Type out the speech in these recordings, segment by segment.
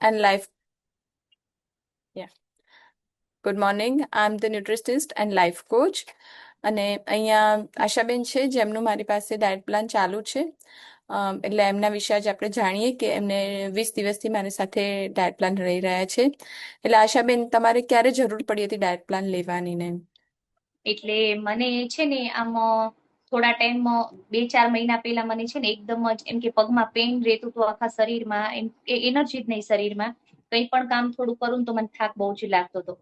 and life. Yeah. Good morning. I'm the nutritionist and life coach. અને અહીંયા આશાબેન છે જેમનું મારી પાસે ડાયટ પ્લાન ચાલુ છે. એટલે એમના વિશે આજે આપણે જાણીએ કે એમને 20 દિવસથી મારી સાથે ડાયટ પ્લાન રહી રહ્યા છે. એટલે આશાબેન, તમારે ક્યારે જરૂર પડી હતી ડાયટ પ્લાન લેવાની ને? એટલે મને છે ને આમ થોડા ટાઈમ 2-4 મહિના પહેલા મને છે ને એકદમ જ એમ કે પગમાં પેઇન રહેતું હતું, આખા શરીરમાં એમ કે એનર્જી જ નહીં શરીરમાં. કંઈ પણ કામ થોડું કરું ને તો મને થાક બહુ જ લાગતો હતો.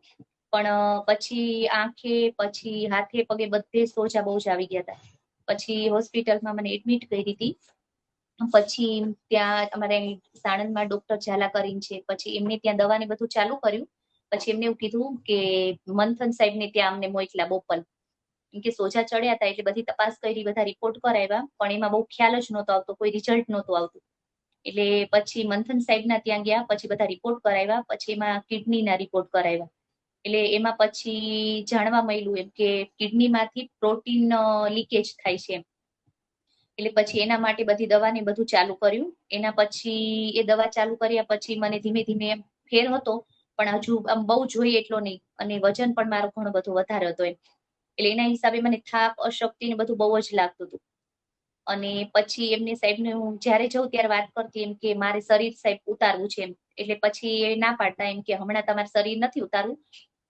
પણ પછી આંખે, પછી હાથે પગે બધે સોજા બહુ જ આવી ગયા હતા. પછી હોસ્પિટલમાં મને એડમિટ કરી હતી. પછી ત્યાં અમારે સાણંદમાં ડોક્ટર ઝાલા કરીને છે, પછી એમને ત્યાં દવાને બધું ચાલુ કર્યું. પછી એમને એવું કીધું કે મંથન સાહેબ ને ત્યાં અમને મોકલા બોપલ, કેમ કે સોજા ચડ્યા હતા. એટલે બધી તપાસ કરી, બધા રિપોર્ટ કરાવ્યા, પણ એમાં બહુ ખ્યાલ જ નહોતો આવતો, કોઈ રિઝલ્ટ નહોતું આવતું. એટલે પછી મંથન સાહેબ ના ત્યાં ગયા, પછી બધા રિપોર્ટ કરાવ્યા, પછી એમાં કિડનીના રિપોર્ટ કરાવ્યા. એટલે એમાં પછી જાણવા મળ્યું એમ કે કિડનીમાંથી પ્રોટીન લીકેજ થાય છે એમ. એટલે પછી એના માટે બધી દવાને બધું ચાલુ કર્યું. એના પછી એ દવા ચાલુ કર્યા પછી મને ધીમે ધીમે એમ ફેર હતો, પણ હજુ આમ બહુ જોઈએ એટલો નહીં. અને વજન પણ મારો ઘણો બધો વધારે હતો એમ. એટલે એના હિસાબે મને થાક, અશક્તિ ને બધું બહુ જ લાગતું હતું. અને પછી એમને સાહેબને હું જ્યારે જઉં ત્યારે વાત કરતી એમ કે મારે શરીર સાહેબ ઉતારવું છે એમ. એટલે પછી એ ના પાડતા એમ કે હમણાં તમારે શરીર નથી ઉતારવું,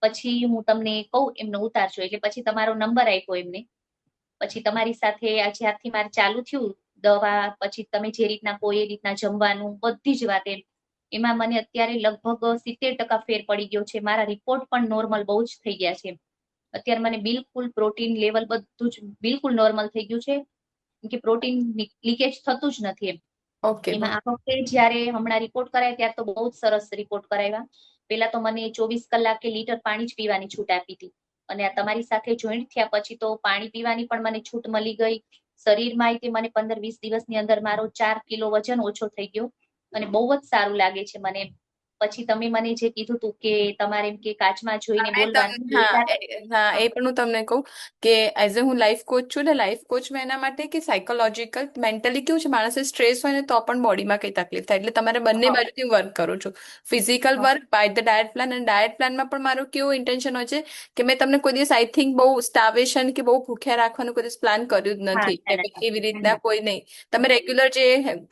પછી હું તમને કહું એમને ઉતારજો. એટલે પછી તમારો નંબર આપ્યો એમને. પછી તમારી સાથે જ્યારથી મારે ચાલુ થયું દવા, પછી તમે જે રીતના કહો એ રીતના જમવાનું, બધી જ વાત એમ. એમાં મને અત્યારે લગભગ 70% ફેર પડી ગયો છે. મારા રિપોર્ટ પણ નોર્મલ બહુ જ થઈ ગયા છે. અત્યારે મને બિલકુલ પ્રોટીન લેવલ બધું જ બિલકુલ નોર્મલ થઈ ગયું છે, કેમ કે પ્રોટીન લીકેજ થતું જ નથી એમ. ઓકે. એમાં આ વખતે જયારે હમણાં રિપોર્ટ કરાયા ત્યારે તો બહુ જ સરસ રિપોર્ટ કરાવ્યા. પેલા તો મને 24 કલાકે લીટર પાણી જ પીવાની છૂટ આપી હતી. અને આ તમારી સાથે જોઈન્ટ થયા પછી તો પાણી પીવાની પણ મને છૂટ મળી ગઈ. શરીરમાં તે મને 15-20 દિવસની અંદર મારો 4 કિલો વજન ઓછો થઈ ગયો. અને બહુ જ સારું લાગે છે મને. પછી તમે મને જે કીધું તું કે તમારે એમ કે કાચમાં જોઈને બોલવાનું, હા, એ પણ હું તમને કહું કે એઝ એ હું લાઈફ કોચ છું ને, લાઈફ કોચમાં એના માટે કે સાયકોલોજીકલ, મેન્ટલી કેવું છે, માણસે સ્ટ્રેસ હોય ને તો પણ બોડીમાં કઈ તકલીફ થાય. એટલે તમારે બંને હા, બાજુથી વર્ક કરું છું. ફિઝિકલ હા, work by the diet plan, અને ડાયટ પ્લાનમાં પણ મારું કેવું ઇન્ટેન્શન હોય છે કે મેં તમને કોઈ દિવસ આઈ થિંક બહુ સ્ટાર્વેશન કે બહુ ભૂખ્યા રાખવાનું કોઈ દિવસ પ્લાન કર્યું જ હા, નથી, ના, કે ના, ભાઈ એવી ના, રીતના કોઈ નહીં. ના. તમે રેગ્યુલર જે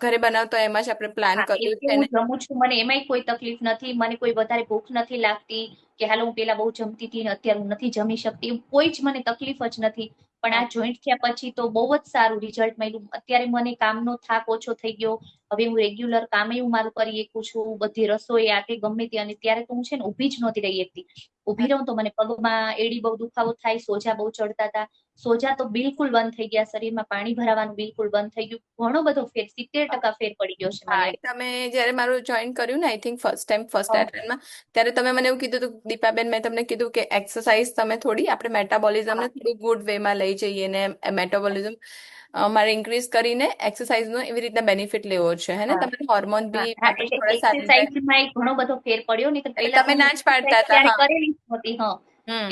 ઘરે બનાવતો હોય એમાં જ આપણે પ્લાન હા, કર્યું એટલે છે હું ને. જમું છું, મને એમાંય કોઈ તકલીફ નથી. મને કોઈ વધારે ભૂખ નથી લાગતી કે હાલો હું પેલા બહુ જમતી હતી ને અત્યારે હું નથી જમી શકતી, એવું કોઈ જ મને તકલીફ જ નથી. પણ હા. આ જોઈન્ટ થયા પછી તો બહુ જ સારું રિઝલ્ટ મળ્યું. અત્યારે મને કામનો થાક ઓછો થઈ ગયો. હવે હું રેગ્યુલર કામે હું મારું કરી શકું છું, બધી રસોઈ આ તે ગમે તે. અને ત્યારે તો હું છે ને ઊભી જ નહોતી રહી શકતી. ઊભી રહું તો મને પગમાં એડી બહુ દુખાવો થાય, સોજા બહુ ચડતા હતા. સોજા તો બિલકુલ બંધ થઈ ગયા, શરીરમાં પાણી ભરાવાનું બિલકુલ બંધ થઈ ગયું. ઘણો બધો ફેર, 70% ફેર પડી ગયો છે હા, મને એ એમ. તમે જ્યારે મારું જોઈન કર્યું ને, I think first time first હા, એટેમ્પમાં, ત્યારે તમે મને એવું કીધું હતું દીપાબેન, મેં તમને કીધું કે એક્સરસાઇઝ તમે થોડી આપણે મેટાબોલિઝમને હા, થોડું ગુડ વેમાં લઈ જઈએ ને, મેટાબોલિઝમ મારે ઇન્ક્રીઝ કરીને એક્સરસાઇઝનો એવી રીતના બેનિફિટ લેવો છે, હે ને? હા, તમારે હોર્મોન હા, બી હા. આપણે એટલે થોડા સારી રીતે. એક્સરસાઇઝમાં ઘણો બધો ફેર પડ્યો. નહીં તો એટલે પેલા તો તમે હું ના જ પાડતા એક્સરસાઇઝ હતા. ક્યારે હા. કરેલી જ નહોતી. હા,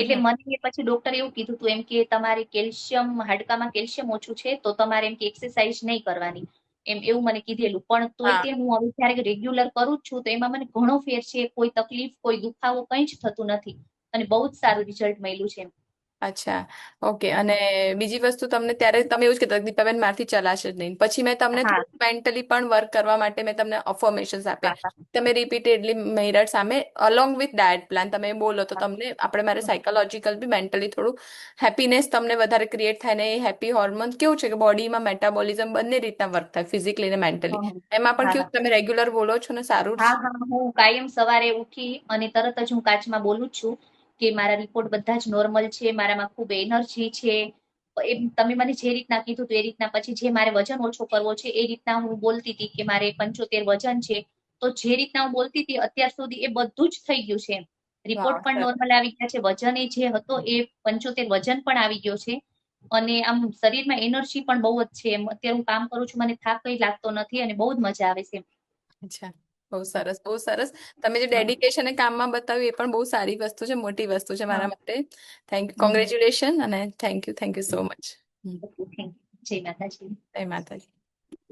એટલે હમ. મને પછી ડોક્ટરે એવું કીધું હતું એમ કે તમારે કેલ્શિયમ, હાડકામાં કેલ્શિયમ ઓછું છે તો તમારે એમ કે એક્સરસાઇઝ નહીં કરવાની એમ, એવું મને કીધેલું. પણ તોય હા. તે હું હવે જ્યારે રેગ્યુલર કરું જ છું તો એમાં મને ઘણો ફેર છે. કોઈ તકલીફ, કોઈ દુખાવો કંઈ જ થતું નથી. અને બહુ જ સારું રિઝલ્ટ મળ્યું છે એમ. અચ્છા. ઓકે. અને બીજી વસ્તુ, તમને ત્યારે તમે એવું જ કહેતા દીપાબેન મારથી ચલાશે જ નહીં. પછી મેં તમને હા, થોડું મેન્ટલી પણ વર્ક કરવા માટે મેં તમને અફર્મેશન્સ હા, આપ્યા. હા, તમે રિપીટેડલી મિરર સામે અલોંગ વિથ ડાયટ પ્લાન તમે બોલો તો હા, તમને આપણે મારે હા, સાયકોલોજીકલ બી મેન્ટલી થોડું હેપીનેસ તમને વધારે ક્રિએટ થાય ને. એ હેપી હોર્મોન કેવું છે કે બોડીમાં મેટાબોલિઝમ બંને રીતના વર્ક થાય, ફિઝિકલી અને મેન્ટલી. હા, એમાં પણ હા, કેવું હા. તમે રેગ્યુલર બોલો છો ને, સારું હા, જ. હા, હું કાયમ સવારે ઉઠી અને તરત જ હું કાચમાં બોલું જ છું કે મારા રિપોર્ટ બધા જ નોર્મલ છે, મારામાં ખૂબ એનર્જી છે. એમ તમે મને જે રીતના કીધું તો એ રીતના પછી જે મારે વજન ઓછો કરવો છે એ રીતના હું બોલતી હતી કે મારે 75 વજન છે. તો જે રીતના હું બોલતી હતી અત્યાર સુધી એ બધું જ થઈ ગયું છે. વાહ, રિપોર્ટ પણ સરસ. નોર્મલ આવી ગયા છે, વજન એ જે હતો એ 75 વજન પણ આવી ગયો છે. અને આમ શરીરમાં એનર્જી પણ બહુ જ છે એમ. અત્યારે હું કામ કરું છું, મને થાક કઈ લાગતો નથી અને બહુ જ મજા આવે છે એમ. અચ્છા. બહુ સરસ, બહુ સરસ. તમે જે ડેડિકેશન એ કામમાં બતાવ્યું એ પણ બહુ સારી વસ્તુ છે, મોટી વસ્તુ છે હા, મારા માટે. Thank you, hmm. કોંગ્રેચ્યુલેશન, અને thank you so much. Okay, thank you. જય માતાજી. જય માતાજી.